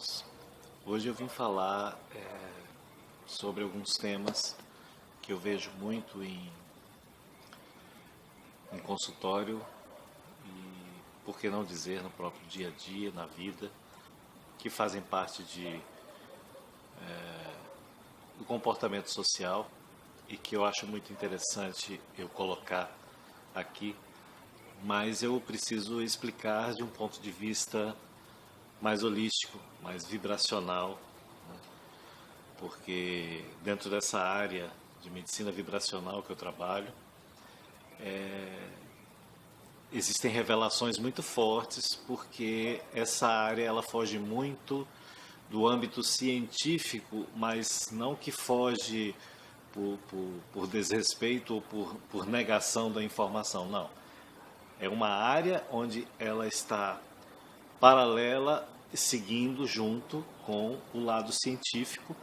irmãos. Hoje eu vim falar sobre alguns temas que eu vejo muito em consultório e, por que não dizer, no próprio dia a dia, na vida, que fazem parte do comportamento social e que eu acho muito interessante eu colocar aqui, mas eu preciso explicar de um ponto de vista mais holístico, mais vibracional, né? Porque dentro dessa área de medicina vibracional que eu trabalho, existem revelações muito fortes, porque essa área ela foge muito do âmbito científico, mas não que foge por desrespeito ou por negação da informação, não. É uma área onde ela está paralela, seguindo junto com o lado científico,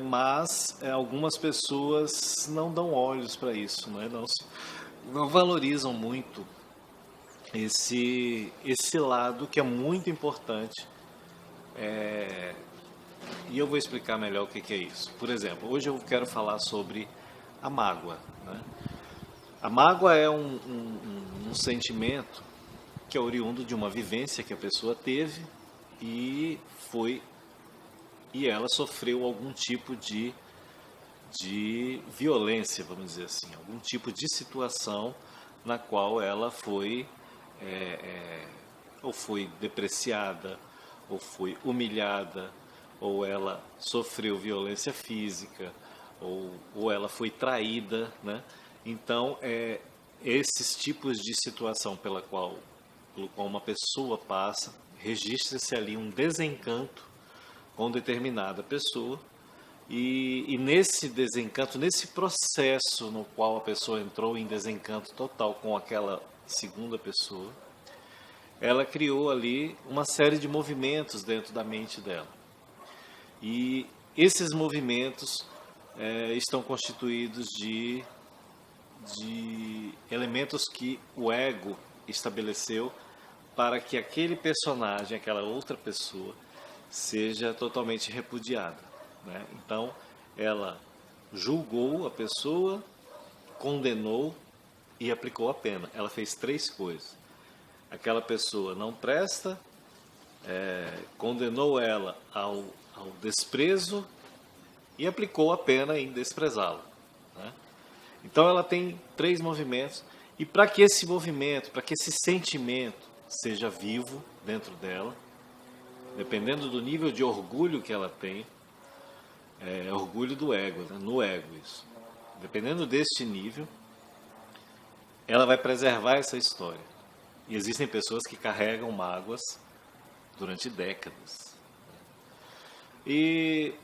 mas algumas pessoas não dão olhos para isso, né? Não valorizam muito esse lado que é muito importante. E eu vou explicar melhor o que é isso. Por exemplo, hoje eu quero falar sobre a mágoa, né? A mágoa é um sentimento que é oriundo de uma vivência que a pessoa teve e ela sofreu algum tipo de violência, vamos dizer assim, algum tipo de situação na qual ela ou foi depreciada, ou foi humilhada, ou ela sofreu violência física, ou ela foi traída, né? Então, esses tipos de situação pelo qual uma pessoa passa, registra-se ali um desencanto com determinada pessoa, e nesse desencanto, nesse processo no qual a pessoa entrou em desencanto total com aquela segunda pessoa, ela criou ali uma série de movimentos dentro da mente dela. E esses movimentos estão constituídos de elementos que o ego estabeleceu para que aquele personagem, aquela outra pessoa, seja totalmente repudiada, né? Então, ela julgou a pessoa, condenou e aplicou a pena. Ela fez 3 coisas. Aquela pessoa não presta, condenou ela ao desprezo e aplicou a pena em desprezá-la, né? Então ela tem 3 movimentos, e para que esse movimento, para que esse sentimento seja vivo dentro dela, dependendo do nível de orgulho que ela tem, orgulho do ego, né? No ego isso. Dependendo deste nível, ela vai preservar essa história. E existem pessoas que carregam mágoas durante décadas.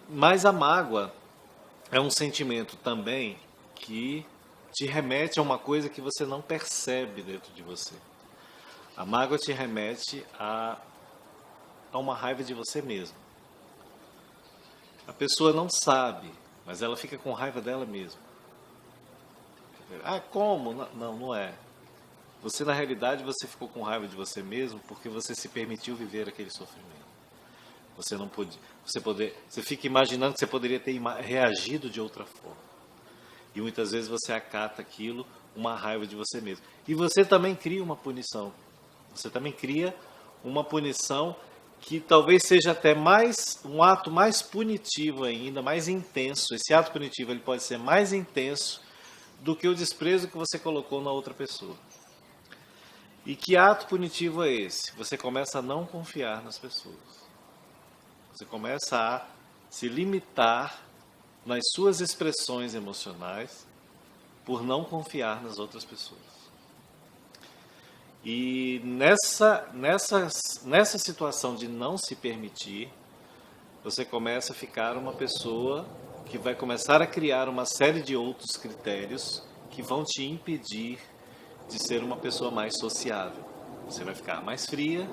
Mas a mágoa é um sentimento também que te remete a uma coisa que você não percebe dentro de você. A mágoa te remete a uma raiva de você mesmo. A pessoa não sabe, mas ela fica com raiva dela mesma. Ah, como? Não é. Você, na realidade, você ficou com raiva de você mesmo porque você se permitiu viver aquele sofrimento. Você não pôde, você fica imaginando que você poderia ter reagido de outra forma. E muitas vezes você acata aquilo, uma raiva de você mesmo. E você também cria uma punição. Você também cria uma punição que talvez seja até um ato mais punitivo ainda, mais intenso. Esse ato punitivo ele pode ser mais intenso do que o desprezo que você colocou na outra pessoa. E que ato punitivo é esse? Você começa a não confiar nas pessoas. Você começa a se limitar nas suas expressões emocionais por não confiar nas outras pessoas. E nessa situação de não se permitir, você começa a ficar uma pessoa que vai começar a criar uma série de outros critérios que vão te impedir de ser uma pessoa mais sociável. Você vai ficar mais fria,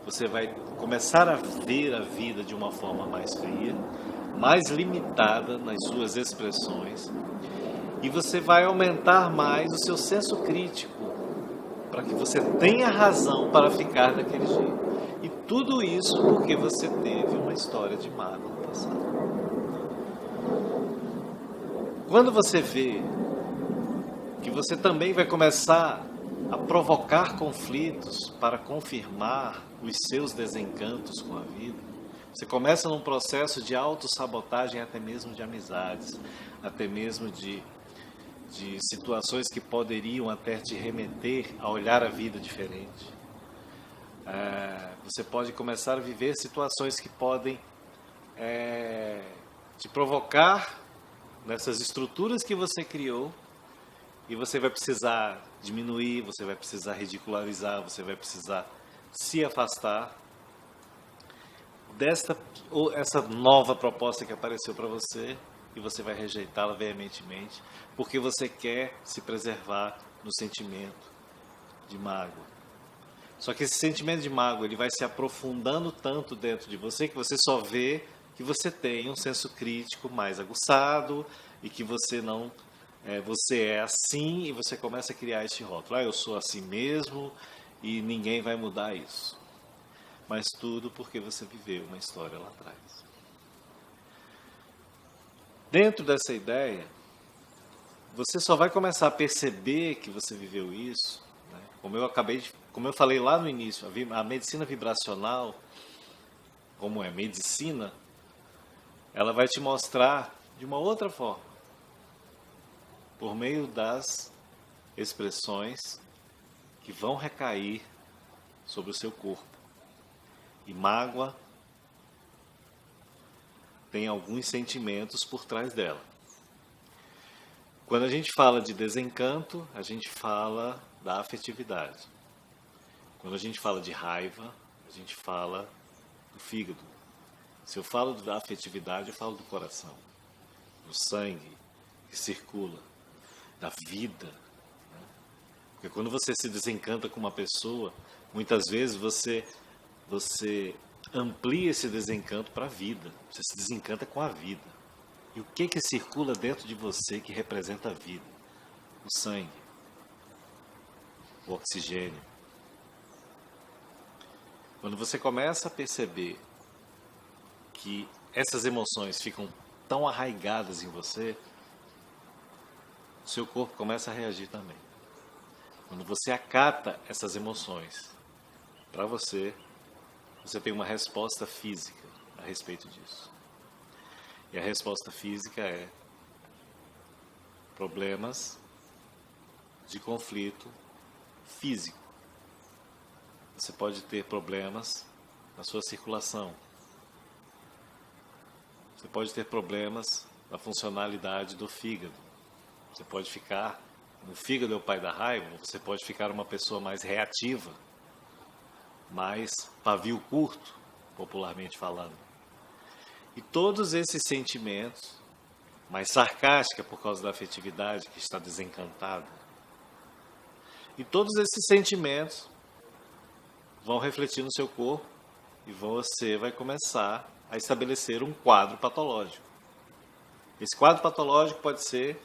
você vai começar a ver a vida de uma forma mais fria, mais limitada nas suas expressões, e você vai aumentar mais o seu senso crítico para que você tenha razão para ficar daquele jeito. E Tudo isso porque você teve uma história de mágoa no passado. Quando você vê que você também vai começar a provocar conflitos para confirmar os seus desencantos com a vida, você começa num processo de autossabotagem, até mesmo de amizades, até mesmo de situações que poderiam até te remeter a olhar a vida diferente. Você pode começar a viver situações que podem te provocar nessas estruturas que você criou, e você vai precisar diminuir, você vai precisar ridicularizar, você vai precisar se afastar essa nova proposta que apareceu para você, e você vai rejeitá-la veementemente, porque você quer se preservar no sentimento de mágoa. Só que esse sentimento de mágoa, ele vai se aprofundando tanto dentro de você, que você só vê que você tem um senso crítico mais aguçado, e que você não... você é assim, e você começa a criar esse rótulo. Eu sou assim mesmo, e ninguém vai mudar isso. Mas tudo porque você viveu uma história lá atrás. Dentro dessa ideia, você só vai começar a perceber que você viveu isso, né? Como eu falei lá no início, a medicina vibracional, como é medicina, ela vai te mostrar de uma outra forma, por meio das expressões que vão recair sobre o seu corpo. E mágoa tem alguns sentimentos por trás dela. Quando a gente fala de desencanto, a gente fala da afetividade. Quando a gente fala de raiva, a gente fala do fígado. Se eu falo da afetividade, eu falo do coração, do sangue que circula, da vida. Porque quando você se desencanta com uma pessoa, muitas vezes você amplia esse desencanto para a vida. Você se desencanta com a vida. E o que circula dentro de você que representa a vida? O sangue, o oxigênio. Quando você começa a perceber que essas emoções ficam tão arraigadas em você, o seu corpo começa a reagir também. Quando você acata essas emoções para você tem uma resposta física a respeito disso. E a resposta física é problemas de conflito físico. Você pode ter problemas na sua circulação. Você pode ter problemas na funcionalidade do fígado. Você pode ficar... O fígado é o pai da raiva. Você pode ficar uma pessoa mais reativa, mais pavio curto, popularmente falando. E todos esses sentimentos, mais sarcástica por causa da afetividade que está desencantada, e todos esses sentimentos vão refletir no seu corpo, e você vai começar a estabelecer um quadro patológico. Esse quadro patológico pode ser,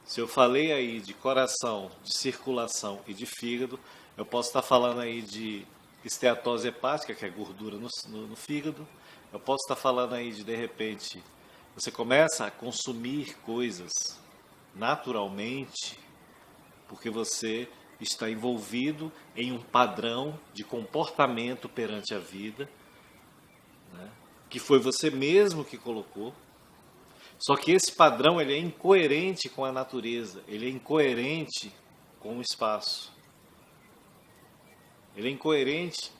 se eu falei aí de coração, de circulação e de fígado, eu posso estar falando aí de esteatose hepática, que é gordura no fígado. Eu posso estar falando aí de repente, você começa a consumir coisas naturalmente, porque você está envolvido em um padrão de comportamento perante a vida, né, que foi você mesmo que colocou. Só que esse padrão, ele é incoerente com a natureza, ele é incoerente com o espaço. Ele é incoerente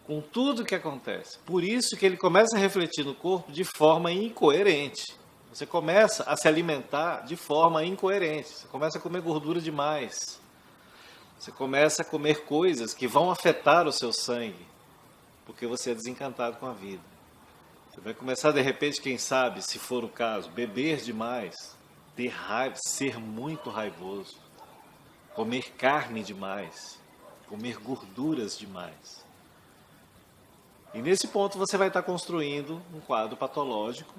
com tudo que acontece. Por isso que ele começa a refletir no corpo de forma incoerente. Você começa a se alimentar de forma incoerente. Você começa a comer gordura demais. Você começa a comer coisas que vão afetar o seu sangue, porque você é desencantado com a vida. Você vai começar, de repente, quem sabe, se for o caso, beber demais, ter raiva, ser muito raivoso, comer carne demais, comer gorduras demais. E nesse ponto você vai estar construindo um quadro patológico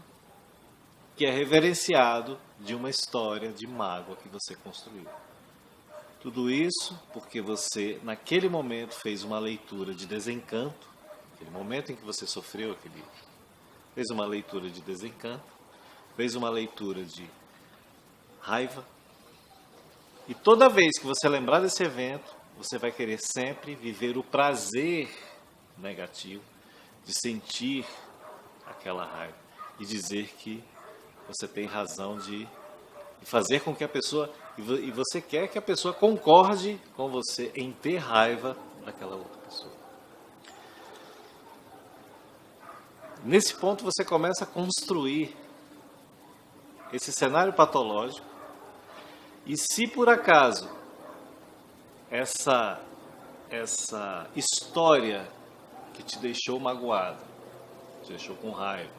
que é reverenciado de uma história de mágoa que você construiu. Tudo isso porque você, naquele momento, fez uma leitura de desencanto aquele momento em que você sofreu, fez uma leitura de desencanto, fez uma leitura de raiva, e toda vez que você lembrar desse evento, você vai querer sempre viver o prazer negativo de sentir aquela raiva e dizer que você tem razão de fazer com que a pessoa, e você quer que a pessoa concorde com você em ter raiva daquela outra pessoa. Nesse ponto você começa a construir esse cenário patológico, e se por acaso essa história que te deixou magoado, te deixou com raiva,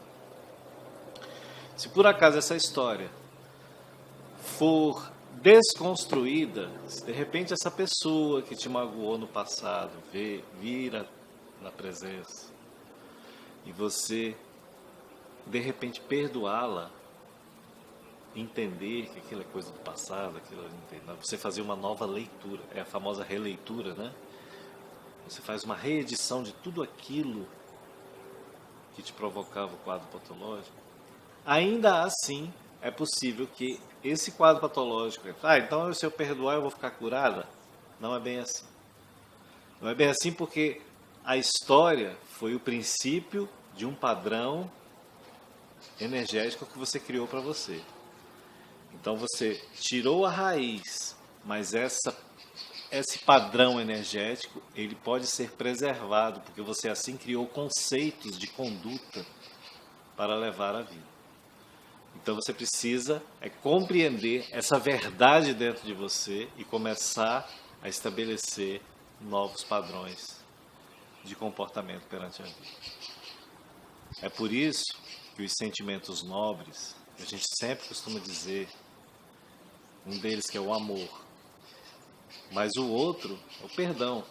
se por acaso essa história for desconstruída, se de repente essa pessoa que te magoou no passado vira na presença e você de repente perdoá-la, entender que aquilo é coisa do passado, você fazer uma nova leitura, é a famosa releitura, né? Você faz uma reedição de tudo aquilo que te provocava o quadro patológico. Ainda assim, é possível que esse quadro patológico, então se eu perdoar eu vou ficar curada? Não é bem assim. Não é bem assim porque a história foi o princípio de um padrão energético que você criou para você. Então você tirou a raiz, mas esse padrão energético, ele pode ser preservado, porque você assim criou conceitos de conduta para levar a vida. Então você precisa compreender essa verdade dentro de você e começar a estabelecer novos padrões de comportamento perante a vida. É por isso que os sentimentos nobres, a gente sempre costuma dizer, um deles que é o amor, mas o outro é o perdão.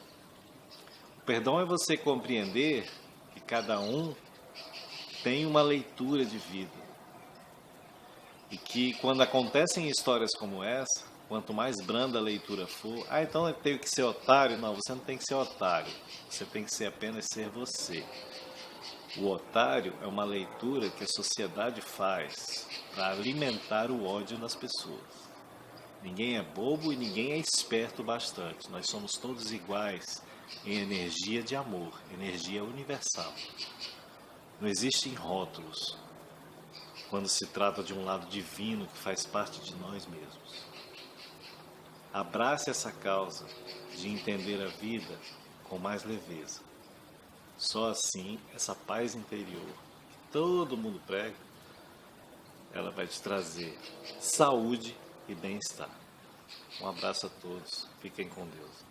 O perdão é você compreender que cada um tem uma leitura de vida. E que quando acontecem histórias como essa, quanto mais branda a leitura for, então eu tenho que ser otário. Não, você não tem que ser otário. Você tem que ser apenas ser você. O otário é uma leitura que a sociedade faz para alimentar o ódio nas pessoas. Ninguém é bobo e ninguém é esperto bastante. Nós somos todos iguais em energia de amor, energia universal. Não existem rótulos quando se trata de um lado divino que faz parte de nós mesmos. Abrace essa causa de entender a vida com mais leveza. Só assim, essa paz interior que todo mundo prega, ela vai te trazer saúde e bem-estar. Um abraço a todos. Fiquem com Deus.